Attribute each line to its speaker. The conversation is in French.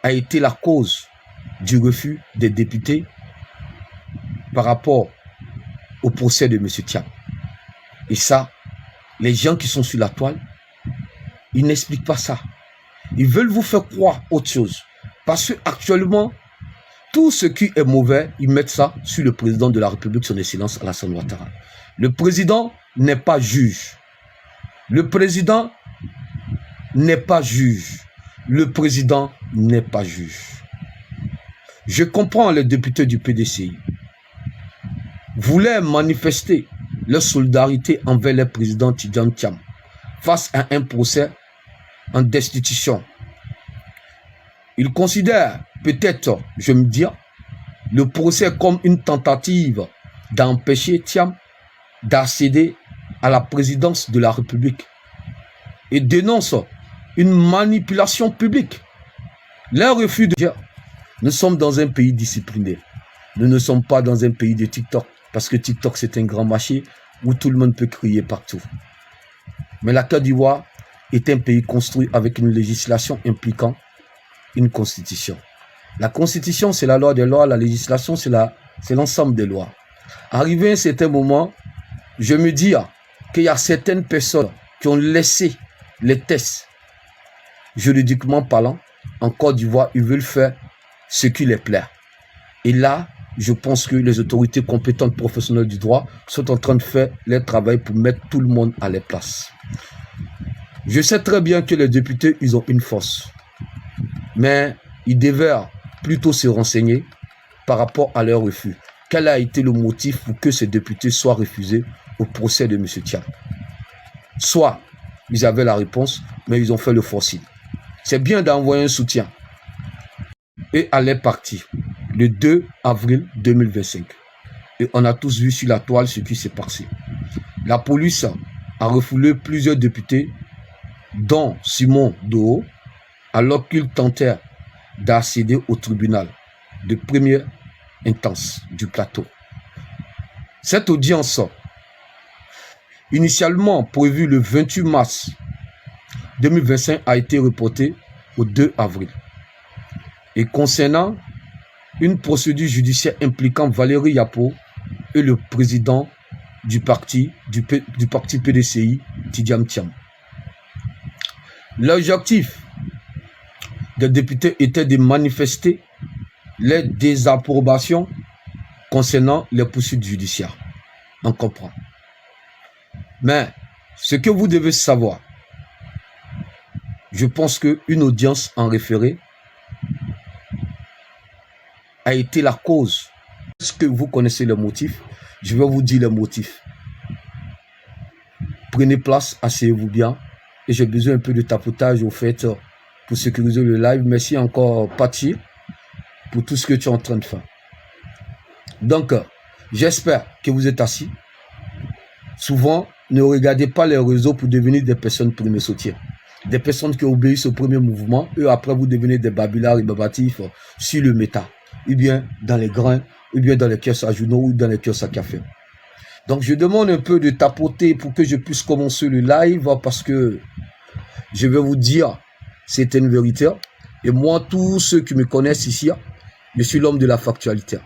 Speaker 1: a été la cause du refus des députés par rapport au procès de M. Thiam. Et ça, les gens qui sont sur la toile, ils n'expliquent pas ça. Ils veulent vous faire croire autre chose. Parce qu'actuellement, tout ce qui est mauvais, ils mettent ça sur le président de la République, son Excellence Alassane Ouattara. Le président n'est pas juge. Le président n'est pas juge. Le président n'est pas juge. Je comprends les députés du PDCI voulaient manifester leur solidarité envers le président Tidjane Thiam face à un procès en destitution. Ils considèrent peut-être, je me dis, le procès comme une tentative d'empêcher Thiam d'accéder à la présidence de la République et dénoncent une manipulation publique. Leur refus de dire, nous sommes dans un pays discipliné. Nous ne sommes pas dans un pays de TikTok, parce que TikTok c'est un grand marché où tout le monde peut crier partout. Mais la Côte d'Ivoire est un pays construit avec une législation impliquant une constitution. La constitution, c'est la loi des lois, la législation, c'est l'ensemble des lois. Arrivé à un certain moment, je me dis qu'il y a certaines personnes qui ont laissé les tests, juridiquement parlant, en Côte d'Ivoire, ils veulent faire ce qui les plaît. Et là, je pense que les autorités compétentes professionnelles du droit sont en train de faire leur travail pour mettre tout le monde à leur place. Je sais très bien que les députés, ils ont une force. Mais ils devaient plutôt se renseigner par rapport à leur refus. Quel a été le motif pour que ces députés soient refusés au procès de M. Thiam? Soit ils avaient la réponse, mais ils ont fait le forcing. C'est bien d'envoyer un soutien. Et elle est partie le 2 avril 2025. Et on a tous vu sur la toile ce qui s'est passé. La police a refoulé plusieurs députés, dont Simon Doho, alors qu'ils tentaient d'accéder au tribunal de première instance du plateau. Cette audience, initialement prévue le 28 mars 2025, a été reportée au 2 avril. Et concernant une procédure judiciaire impliquant Valérie Yapo et le président du parti PDCI, Tidjane Thiam. L'objectif des députés était de manifester les désapprobations concernant les poursuites judiciaires. On comprend. Mais ce que vous devez savoir, je pense qu'une audience en référé a été la cause. Est-ce que vous connaissez le motif? Je vais vous dire le motif. Prenez place, asseyez-vous bien. Et j'ai besoin un peu de tapotage au fait pour sécuriser le live. Merci encore, Paty, pour tout ce que tu es en train de faire. Donc, j'espère que vous êtes assis. Souvent, ne regardez pas les réseaux pour devenir des personnes premier sautier. Des personnes qui obéissent au premier mouvement. Eux, après, vous devenez des babilards et babatifs sur le méta. Ou bien dans les grains, ou bien dans les kiosques à journaux, ou dans les kiosques à café. Donc, je demande un peu de tapoter pour que je puisse commencer le live, parce que je vais vous dire, c'est une vérité. Et moi, tous ceux qui me connaissent ici, je suis l'homme de la factualité.